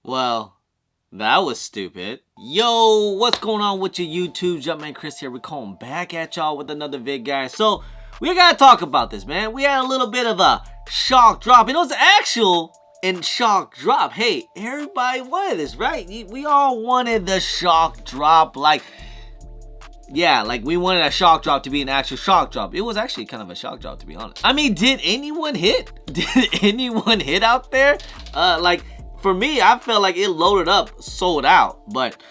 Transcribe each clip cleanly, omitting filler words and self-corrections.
Well, that was stupid. Yo, what's going on with your YouTube? Jumpman Chris here. We're coming back at y'all with another vid, guys. So, we gotta talk about this, man. We had a little bit of a shock drop. And it was actual in shock drop. Hey, everybody wanted this, right? We all wanted the shock drop. Like, yeah, like we wanted a shock drop to be an actual shock drop. It was actually kind of a shock drop, to be honest. I mean, did anyone hit? Did anyone hit out there? For me, I felt like it loaded up, sold out. But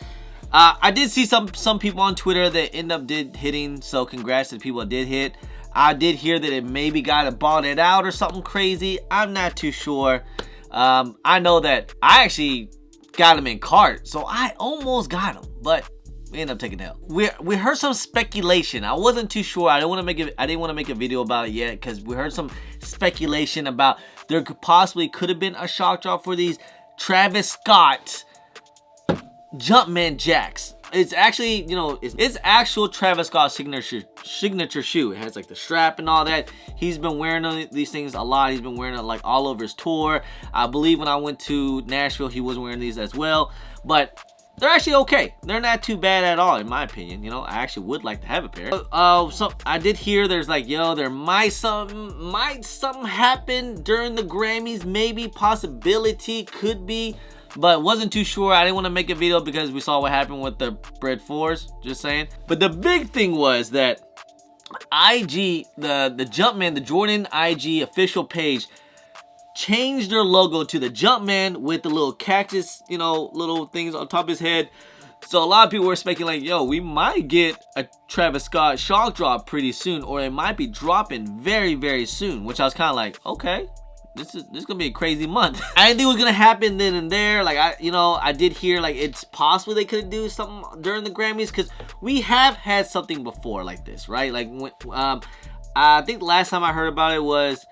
I did see some people on Twitter that did hitting. So congrats to the people that did hit. I did hear that it maybe bought it out or something crazy. I'm not too sure. I know that I actually got him in cart, so I almost got him, but we ended up taking it out. We heard some speculation. I wasn't too sure. I didn't want to make a video about it yet because we heard some speculation about there could have been a shock drop for these Travis Scott Jumpman jacks. It's actually, it's actual Travis Scott signature shoe. It has like the strap and all that. He's been wearing these things a lot. He's been wearing it like all over his tour. I believe when I went to Nashville, he was wearing these as well. But they're actually okay. They're not too bad at all, in my opinion. I actually would like to have a pair. So I did hear there's like, there might something happen during the Grammys. Maybe, possibility, could be. But wasn't too sure. I didn't want to make a video because we saw what happened with the Bred 4s. Just saying. But the big thing was that IG, the Jumpman, the Jordan IG official page, changed their logo to the Jumpman with the little cactus, little things on top of his head. So a lot of people were speculating, like, we might get a Travis Scott shock drop pretty soon, or it might be dropping very, very soon. Which I was kind of like, okay. This is gonna be a crazy month. I didn't think it was gonna happen then and there. Like I did hear like it's possible they could do something during the Grammys because we have had something before like this, right? Like when I think the last time I heard about it was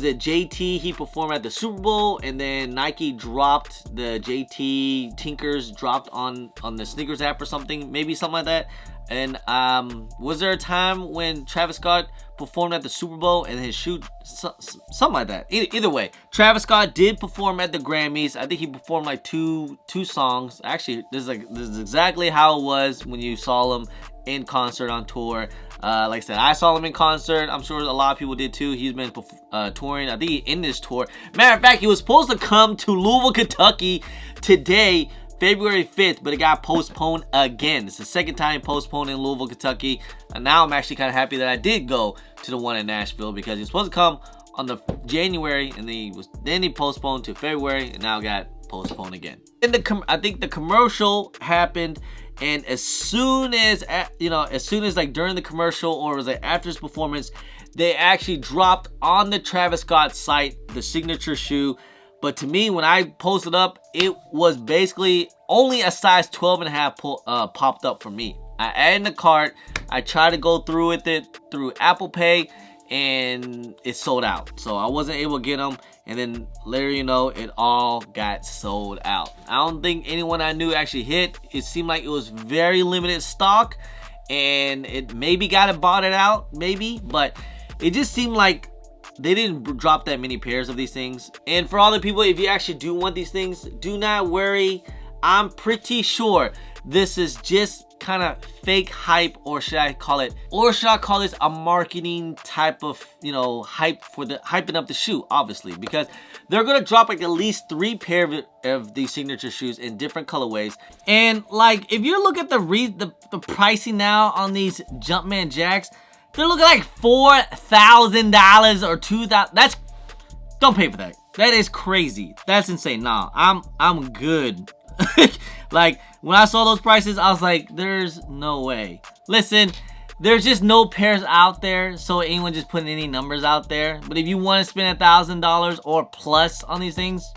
it JT? He performed at the Super Bowl and then Nike dropped the JT Tinkers dropped on the Sneakers app or something, maybe something like that. And was there a time when Travis Scott performed at the Super Bowl and his shoe, something like that? Either way, Travis Scott did perform at the Grammys. I think he performed like two songs. Actually, this is exactly how it was when you saw him in concert on tour. Like I said, I saw him in concert. I'm sure a lot of people did too. He's been touring. I think he ended his tour. Matter of fact, he was supposed to come to Louisville, Kentucky today, February 5th, but it got postponed again. It's the second time postponed in Louisville, Kentucky. And now I'm actually kind of happy that I did go to the one in Nashville because he was supposed to come on the January and then he postponed to February and now got postponed again. And I think the commercial happened, and as soon as like during the commercial or it was like after his performance, they actually dropped on the Travis Scott site the signature shoe. But to me, when I posted up, it was basically only a size 12.5 popped up for me. I added in the cart. I tried to go through with it through Apple Pay, and it sold out. So I wasn't able to get them. And then later, it all got sold out. I don't think anyone I knew actually hit. It seemed like it was very limited stock, and it maybe bought it out, maybe. But it just seemed like they didn't drop that many pairs of these things. And for all the people, if you actually do want these things, do not worry. I'm pretty sure this is just kind of fake hype, or should I call this a marketing type of, hype for hyping up the shoe, obviously, because they're gonna drop like at least 3 pair of these signature shoes in different colorways. And like, if you look at the pricing now on these Jumpman jacks, they're looking like $4,000 or $2,000. Don't pay for that. That is crazy. That's insane. Nah, I'm good. Like, when I saw those prices, I was like, there's no way. Listen, there's just no pairs out there, so anyone just putting any numbers out there. But if you want to spend $1,000 or plus on these things,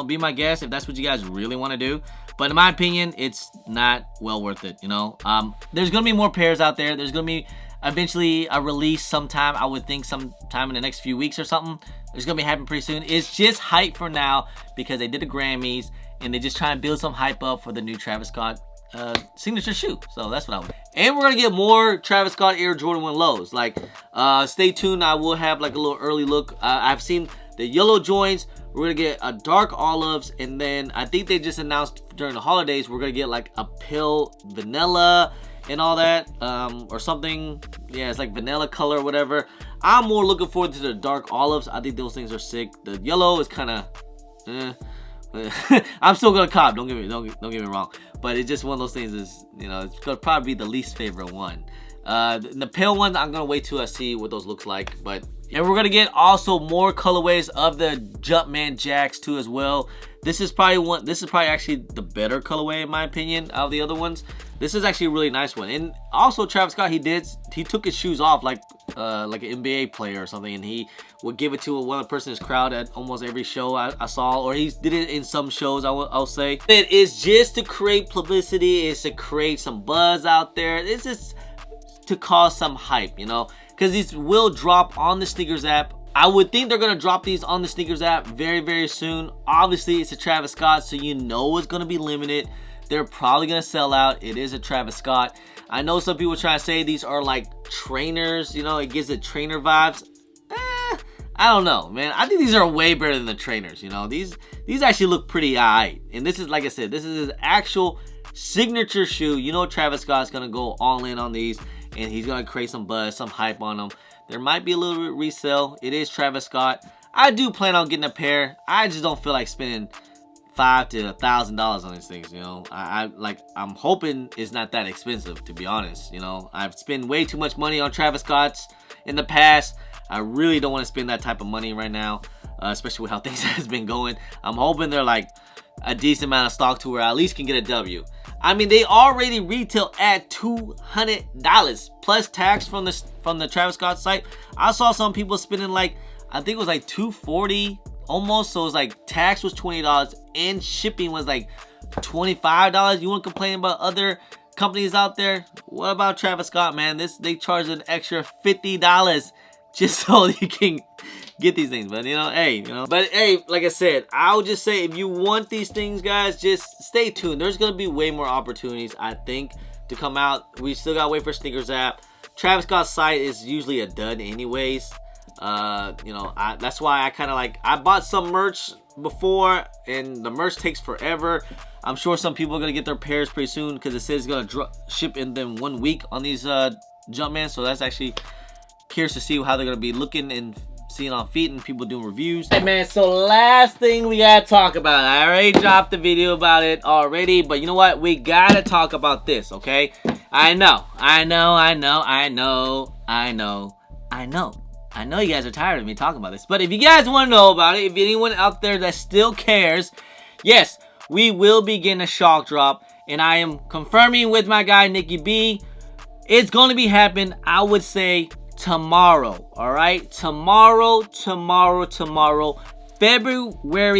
be my guest if that's what you guys really want to do. But in my opinion, it's not well worth it, There's going to be more pairs out there. There's going to be eventually a release sometime. I would think sometime in the next few weeks or something. It's going to be happening pretty soon. It's just hype for now because they did the Grammys and they're just trying to build some hype up for the new Travis Scott signature shoe. So that's what I would. And we're going to get more Travis Scott Air Jordan 1 lows. Like, stay tuned. I will have like a little early look. I've seen the yellow joints. We're gonna get a dark olives, and then I think they just announced during the holidays we're gonna get like a pale vanilla and all that, or something. Yeah, it's like vanilla color or whatever. I'm more looking forward to the dark olives. I think those things are sick. The yellow is kind of I'm still gonna cop, don't get me wrong, but it's just one of those things is, you know, it's gonna probably be the least favorite one. The pale ones, I'm gonna wait till I see what those looks like. And we're gonna get also more colorways of the Jumpman jacks too as well. This is probably actually the better colorway in my opinion out of the other ones. This is actually a really nice one. And also Travis Scott, he took his shoes off like an NBA player or something, and he would give it to one of the person in his crowd at almost every show I saw, or he did it in some shows, I'll say. It is just to create publicity, it's to create some buzz out there. It's just to cause some hype, you know, because these will drop on the sneakers app. I would think they're gonna drop these on the sneakers app very, very soon. Obviously, it's a Travis Scott, so you know it's gonna be limited. They're probably gonna sell out. It is a Travis Scott. I know some people try to say these are like trainers, you know, it gives it trainer vibes. I don't know, man. I think these are way better than the trainers, you know. These actually look pretty alright. And this is, like I said, this is his actual signature shoe. You know Travis Scott's gonna go all in on these, and he's gonna create some buzz, some hype on them. There might be a little bit resale. It is Travis Scott. I do plan on getting a pair. I just don't feel like spending $500 to $1,000 on these things, you know. I'm hoping it's not that expensive, to be honest. You know, I've spent way too much money on Travis Scott's in the past. I really don't want to spend that type of money right now, especially with how things has been going. I'm hoping they're like a decent amount of stock to where I at least can get a W. I mean, they already retail at $200 plus tax from the Travis Scott site. I saw some people spending like, I think it was like $240 almost. So it was like tax was $20 and shipping was like $25. You want to complain about other companies out there? What about Travis Scott, man? They charge an extra $50 just so you can get these things. But hey, like I said, I'll just say, if you want these things, guys, just stay tuned. There's gonna be way more opportunities, I think, to come out. We still gotta wait for sneakers app. Travis Scott's site is usually a dud anyways. That's why I kind of like, I bought some merch before, and the merch takes forever. I'm sure some people are gonna get their pairs pretty soon because it says it's gonna ship in them 1 week on these Jumpman. So that's actually curious to see how they're gonna be looking and seeing on feet and people doing reviews. Hey man, so last thing we gotta talk about, I already dropped the video about it already, but you know what, we gotta talk about this, okay? I know you guys are tired of me talking about this, but if you guys want to know about it, if anyone out there that still cares, yes, we will be getting a shock drop, and I am confirming with my guy Nikki B, it's going to be happening, I would say tomorrow. All right, tomorrow, February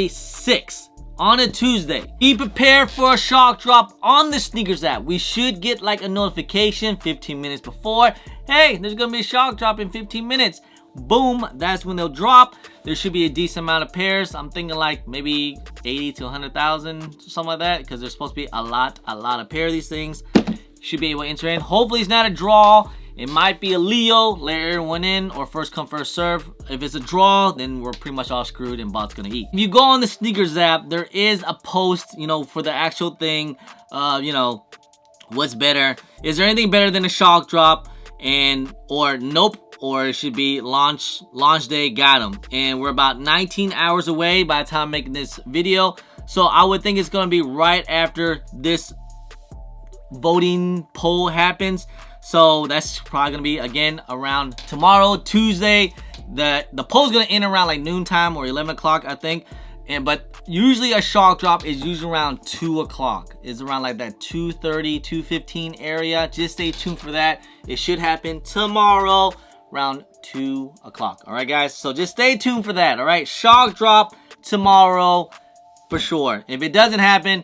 6th on a Tuesday. Be prepared for a shock drop on the sneakers app. We should get like a notification 15 minutes before. Hey, there's gonna be a shock drop in 15 minutes. Boom, that's when they'll drop. There should be a decent amount of pairs. I'm thinking like maybe 80 to 100,000, something like that, because there's supposed to be a lot of pair of these things. Should be able to enter in. Hopefully it's not a draw. It might be a Leo, let everyone in, or first come, first serve. If it's a draw, then we're pretty much all screwed and bot's gonna eat. If you go on the sneakers app, there is a post, you know, for the actual thing, what's better? Is there anything better than a shock drop? Or nope, or it should be launch day, got them. And we're about 19 hours away by the time I'm making this video. So I would think it's gonna be right after this voting poll happens. So that's probably gonna be again around tomorrow, Tuesday. The poll's gonna end around like noontime or 11 o'clock, I think. But usually a shock drop is usually around 2 o'clock. It's around like that 2:30, 2:15 area. Just stay tuned for that. It should happen tomorrow around 2 o'clock. All right, guys. So just stay tuned for that. All right, shock drop tomorrow for sure. If it doesn't happen,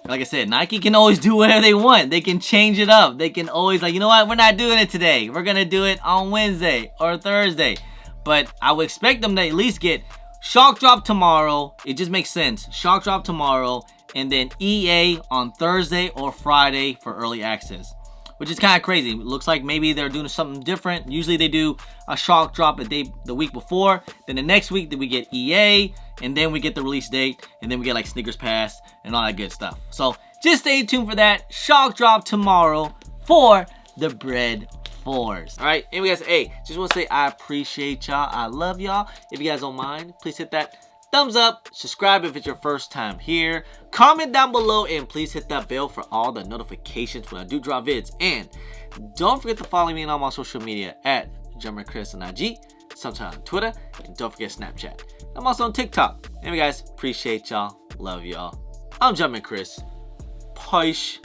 like I said, Nike can always do whatever they want. They can change it up. They can always like, you know what? We're not doing it today. We're going to do it on Wednesday or Thursday. But I would expect them to at least get shock drop tomorrow. It just makes sense. Shock drop tomorrow. And then EA on Thursday or Friday for early access. which is kind of crazy. It looks like maybe they're doing something different. Usually they do a shock drop the week before, then the next week we get EA, and then we get the release date, and then we get like Snickers Pass and all that good stuff. So just stay tuned for that shock drop tomorrow for the Bred 4s. All right, anyway guys, hey, just want to say I appreciate y'all. I love y'all. If you guys don't mind, please hit that thumbs up, subscribe if it's your first time here, comment down below, and please hit that bell for all the notifications when I do drop vids. And don't forget to follow me on all my social media at Jumpman Chris on IG, sometimes on Twitter, and don't forget Snapchat. I'm also on TikTok. Anyway guys, appreciate y'all, love y'all. I'm Jumpman Chris. Peace.